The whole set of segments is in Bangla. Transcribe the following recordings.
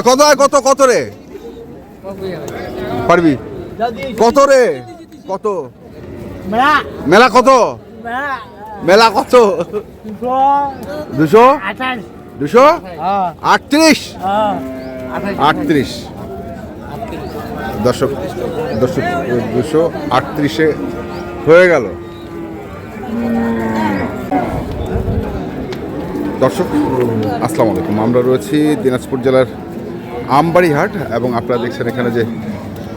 কত কত কত রে পারবি কত রে কত মেলা কত মেলা কত 200 238 দর্শক 238-এ হয়ে গেল। দর্শক আসসালামু আলাইকুম, আমরা রয়েছি দিনাজপুর জেলার আমবাড়ি হাট এবং আপনারা দেখছেন এখানে যে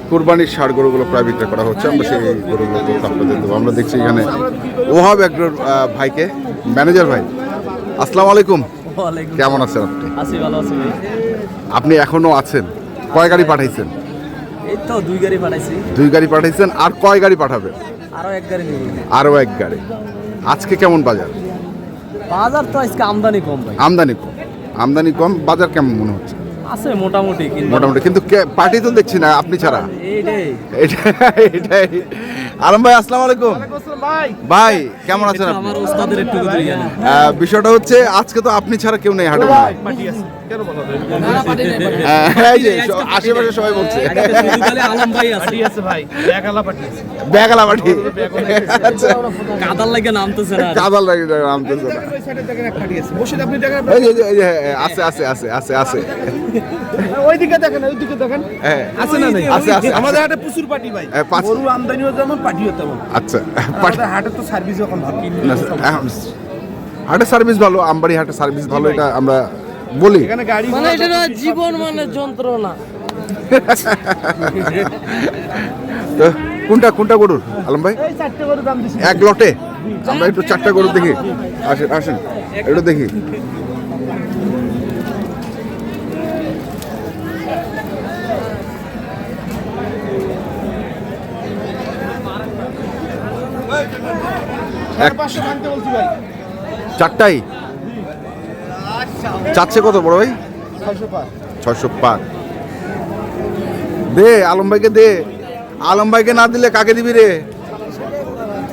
কুরবানির ষাঁড় গরুগুলো প্রায় বিক্রি করা হচ্ছে। আমরা সেই গরুগুলো আপনাদের দেবো। আমরা দেখছি এখানে ওহাব এগ্রোর ভাইকে, ম্যানেজার ভাই। আসসালামু আলাইকুম, কেমন আছেন আপনি? আপনি এখনো আছেন? কয় গাড়ি পাঠাইছেন? এই তো 2 গাড়ি পাঠাইছি। 2 গাড়ি পাঠাইছেন, আর কয় গাড়ি পাঠাবেন? আরো 1 গাড়ি নিব। আরো 1 গাড়ি। আজকে কেমন বাজার? বাজার তো আজকে আমদানি কম ভাই। আমদানি কম, বাজার কেমন মনে হচ্ছে? আছে মোটামুটি, কিন্তু পার্টি তো দেখছি না আপনি ছাড়া। এটাই। আলম ভাই আসসালামু আলাইকুম। ভাই কেমন আছেন আপনি? আমার ওস্তাদের একটু বিষয়টা হচ্ছে আজকে তো আপনি ছাড়া কেউ নেই হাটে। আশেপাশে সবাই বলছে আলম ভাই আছে ভাই, ব্যাগালা পার্টি। কাদাল লাগে নামতেছে না। আছে ওইদিকে দেখেন আছে না? আছে আমাদের হাটে প্রচুর পার্টি ভাই, গরু আমদানিও যেমন পার্টিও তেমন। আচ্ছা, হাটে তো সার্ভিস এখন ভালো, হাটের সার্ভিস ভালো, আমবাড়ি হাটের সার্ভিস ভালো, এটা আমরা বলি। এখানে গাড়ি মানে এটা জীবন মানে যন্ত্রণা। তো কোনটা গরুর আলম ভাই? এই 4টে গরু দাম দিছি এক লটে। আমরা একটু 4টা গরু দেখি। আসেন একটু দেখি। পাঁচশো ভাঙতে বলছি ভাই। 4টাই চাচ্ছে কত বড় ভাই? 600 পার। দে আলম ভাইকে দে। আলম ভাইকে না দিলে কাকে দিবি রে?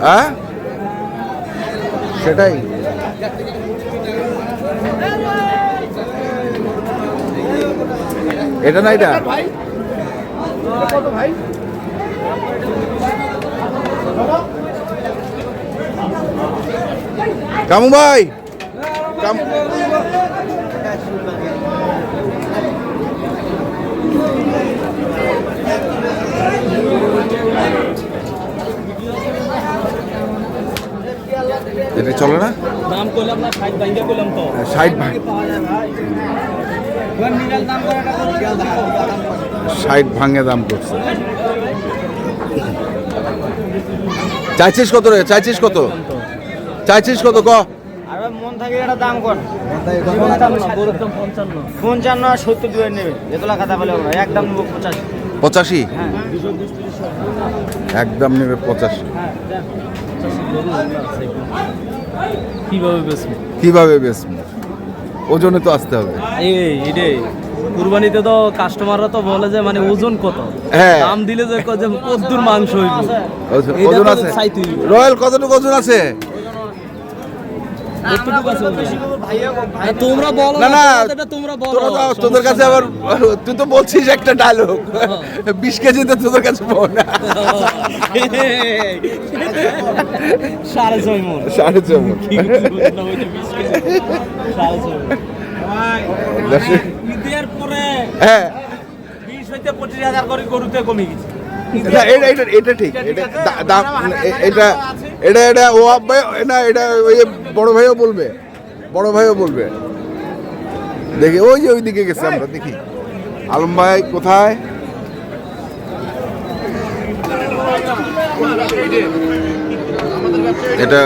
হ্যাঁ সেটাই। এটা না এটা কত ভাই? কামু ভাই এটা চলে না? দাম কইলাম না, 60 ভাঙ্গা কইলাম তো। 60 ভাঙ, 60 ভাঙে দাম করছে। চাইছিস কত রে? চাইছিস কত ক? আরে মন থাকে এটা দাম কোন? 55 আর 70 দুই নেবে। এতলা কথা বলে ওরা একদম নেব 85। হ্যাঁ, একদম নেবে 85। কিভাবে বেচবো? ওজনে তো আসতে হবে। এটাই কুরবানিতে তো কাস্টমাররা তো বলে যে মানে ওজন কত, দাম দিলে যে কতদূর মাংস হইব। ওজন আছে রয়্যাল, কতটুকু ওজন আছে? তোমরা বলো না, তোমরা বলো। তোদের কাছে আবার তুই তো বলছিস একটা ডায়লগ, 20 কেজিতে তোদের কাছে পাবো না। 6.5 মণ। 6.5 মণ। ঈদের পরে হ্যাঁ 20 হইতে 25,000 করে গরুতে কমে গেছে। এটা ঠিক। এটা ও ভাই না, এটা ওই বড় ভাইও বলবে। দেখি ওই যে ওইদিকে গেছে, আমরা দেখি আলম ভাই কোথায়। এটা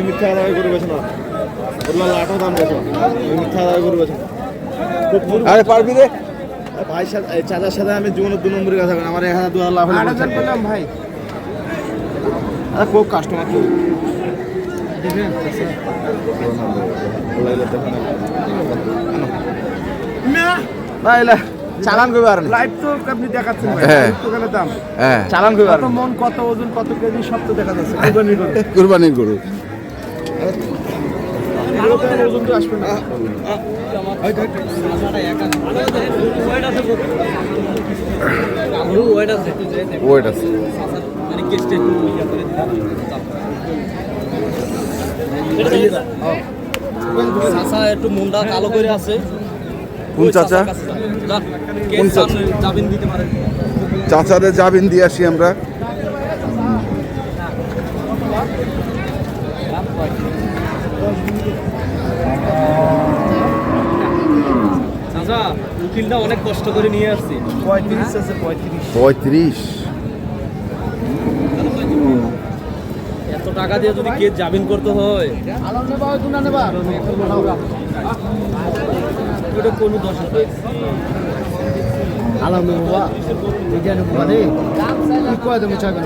মিথ্যা করে বেছে না, লাঠও দাম বেছে মিথ্যা করে বেছে। আরে পারবি রে ভাই, চাচার সাথে আমি জীবনের 2 নম্বরের কথা আমার 1,000 2,000 লাভ হলে ভাই খুব কাস্টমার চালান করবে আর লাইভ তো আপনি দেখাচ্ছেন ভাই দোকানের দাম চালান করবে কত মন কত ওজন কত কেজি সব তো দেখা যাচ্ছে কুরবানির গরু ওজন তো আসবে না ওয়েট আছে একটু মুন্ডা কালো করে আছে কোন চাচা কোন চাচা জামিন দিতে পারে চাচাদের জামিন দিয়ে আসি আমরা চাচা উকিলটা অনেক কষ্ট করে নিয়ে আসছি 35 আছে 35 এত টাকা দিয়ে যদি কেস জামিন করতে হয় ওটা কোনো দোষ নেই আলাম বাবা বিজ্ঞান মানে কি কয় দেবো চাইবে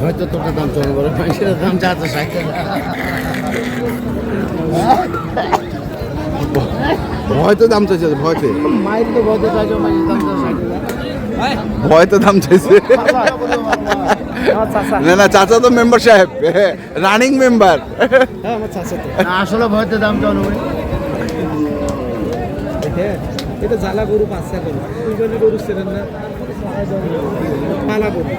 হয়তো তোটা দাম চলে বলে মানুষের দাম যাচ্ছে সাইকেল ভয়তো দাম চাইছে ভয়তে মাইল তো ভয়তে চাইছে মাইল দাম সাইকেল ভয়তো দাম চাইছে না না চাচা তো মেম্বার সাহেব রানিং মেম্বার আসলে ভয়তে দাম চাও এটা জ্বালা গরু বাচ্চা গরু কুরবানি গরু ছিলেন না পালা গরু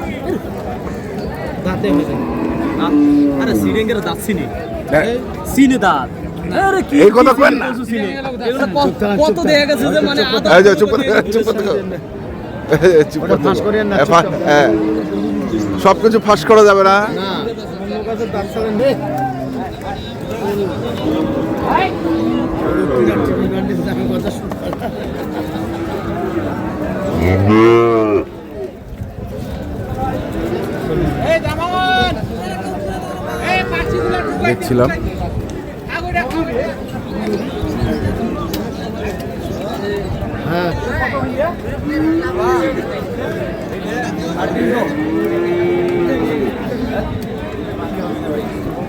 দাঁতে হয়ে যায় আরে সিরিঙ্গের দাঁত চিনি চিনি দাঁত আরে কি এই কথা কইন না কত দেখা গেছে যে মানে এই যে চুপ করে ফাঁস করিয়েন না হ্যাঁ সবকিছু ফাঁস করা যাবে না দেখছিলাম হ্যাঁ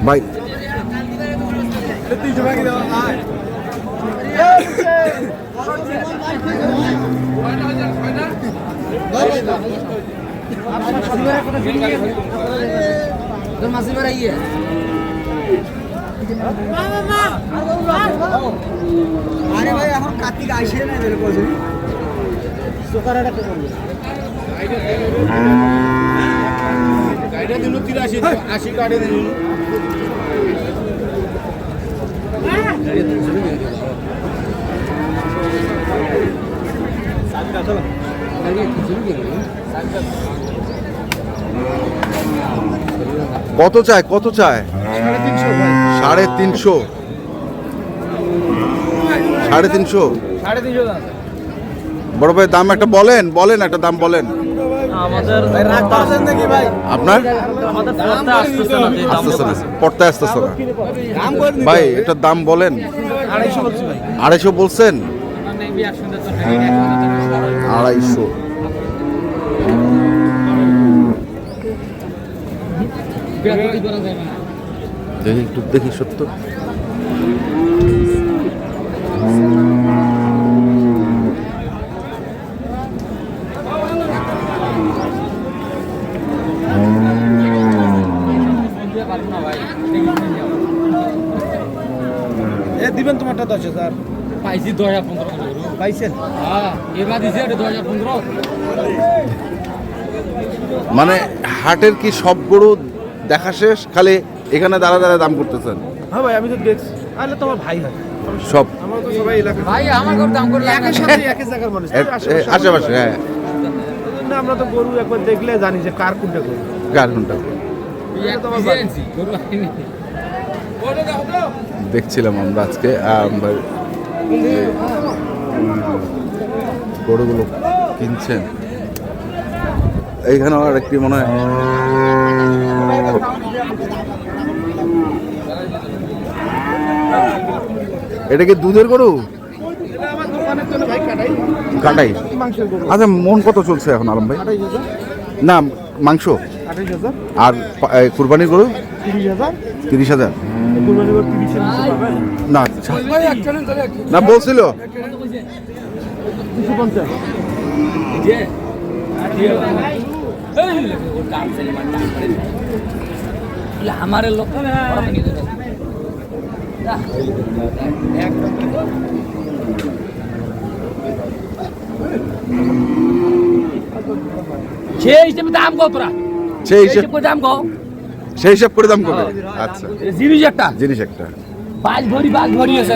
ভাই মাসি বাড়াইয়ে আরে ভাই এখন কার্তিক আইসে না বের করছে সুকারাটা কে করবে গাইডা দিল 83 80 গাড়ি দিল কত চায় 350 ভাই 350 350 বড় ভাই দাম একটা বলেন একটা দাম বলেন আমাদের রাখতেছেন নাকি ভাই আমাদের পড়তে আসতেছে না যে দাম আসতেছে না পড়তে আসতেছে না দাম করে দিন ভাই একটা দাম বলেন 250 বলছি ভাই 250 বলছেন 250 দেখি সত্য দিবেন তোমারটা 10,000 পাইছি 2015 পাইছেন হ্যাঁ এবার দিছে 2015 মানে হাটের কি সব গরু দেখা শেষ খালি এখানে দাঁড়া দাম করতেছেন হ্যাঁ ভাই আমি তো দেখছি আরে তোমার ভাই হয় সব আমরা তো সবাই এলাকা ভাই আমার ঘর দাম করে একই সাথে একই জায়গার মানুষ আশেপাশে হ্যাঁ না আমরা তো গরু একবার দেখলে জানি যে কার কোনটা গরু কার ঘন্টা দেখছিলাম আমরা আজকে আমরা গরুগুলো কিনছেন এইখানে আর একটি মনে হয় এটা কি দুধের গরু কাটাই। আচ্ছা, মন কত চলছে এখন আলম ভাই? না, মাংস 28,000, আর কুরবানির গরু 30,000, 30,000। কুরবানি গরু 30,000 নিচে পাবেন? না না, বলছিল 250। हमारे लोग সেই হিসেবে দাম কত তোরা? সেই হিসাব দাম কত? সেই হিসাব করে দাম কত? আচ্ছা, জিনিস একটা জিনিস একটা 22 ভরি আছে।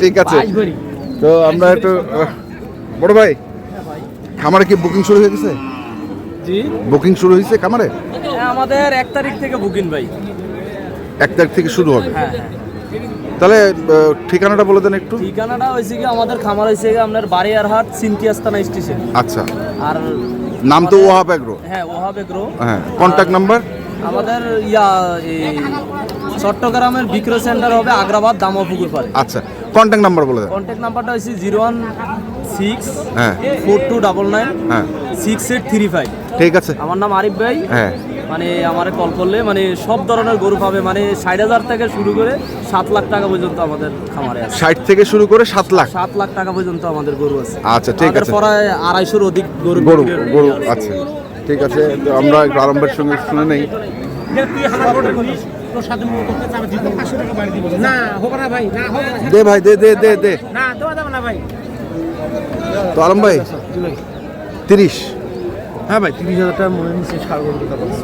ঠিক আছে। 22 ভরি। তো আমরা একটু বড় ভাই, খামারে কি বুকিং শুরু হয়ে গেছে? জি, বুকিং শুরু হয়েছে খামারে? আমাদের 1 তারিখ থেকে বুকিং ভাই। 1 তারিখ থেকে শুরু হবে। হ্যাঁ, তাহলে ঠিকানাটা বলে দেন একটু। ঠিকানাটা হয়েছে কি আমাদের খামার হয়েছে কি আপনার বাড়িয়ারহাট সিনকিয়াস্তানা স্টেশন। আচ্ছা, আর নাম তো ওয়াহাব এগ্রো। হ্যাঁ, ওহাব এগ্রো। হ্যাঁ, কন্ট্যাক্ট নাম্বার? আমাদের এই চট্টগ্রামের বিক্রয় সেন্টার হবে আগ্রাবাদ দামোপুকুর পাড়ে। আচ্ছা, কন্ট্যাক্ট নাম্বার বলে দেন। কন্ট্যাক্ট নাম্বারটা হচ্ছে 016 হ্যাঁ 4299 হ্যাঁ 6835। ঠিক আছে। আমার নাম আরিফ ভাই। হ্যাঁ, মানে আমারে কল করলে মানে সব ধরনের গরু পাবে, মানে 60,000 থেকে শুরু করে 7 লাখ টাকা পর্যন্ত আমাদের খামারে আছে। 60 থেকে শুরু করে 7 লাখ। 7 লাখ টাকা পর্যন্ত আমাদের গরু আছে। আচ্ছা, ঠিক আছে। প্রায় 250-র অধিক গরু গরু বিক্রির গরু আছে। আচ্ছা, ঠিক আছে। তো আমরা একটু আরম্ভের সঙ্গে শুনে নেই। না হবে না ভাই, না হবে না। দে ভাই, দে দে দে দে। না দেওয়া যাবে না ভাই। তো আলম ভাই 30। হ্যাঁ ভাই, 30,000 টাকা মনে নিচ্ছে সার গরু কথা বলছি।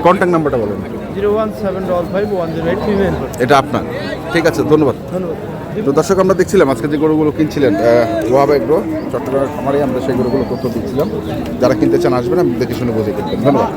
কন্ট্যাক্ট নাম্বারটা বলেন। 01755 এটা আপনার? ঠিক আছে, ধন্যবাদ। ধন্যবাদ। তো দর্শক, আমরা দেখছিলাম আজকে যে গরুগুলো কিনছিলেন ওয়াহাব এগ্রো চট্টগ্রামের খামারে, আমরা সেই গরুগুলো তথ্য দিচ্ছিলাম। যারা কিনতে চান আসবেন, আমি দেখে শুনে বুঝে কিনবেন। ধন্যবাদ।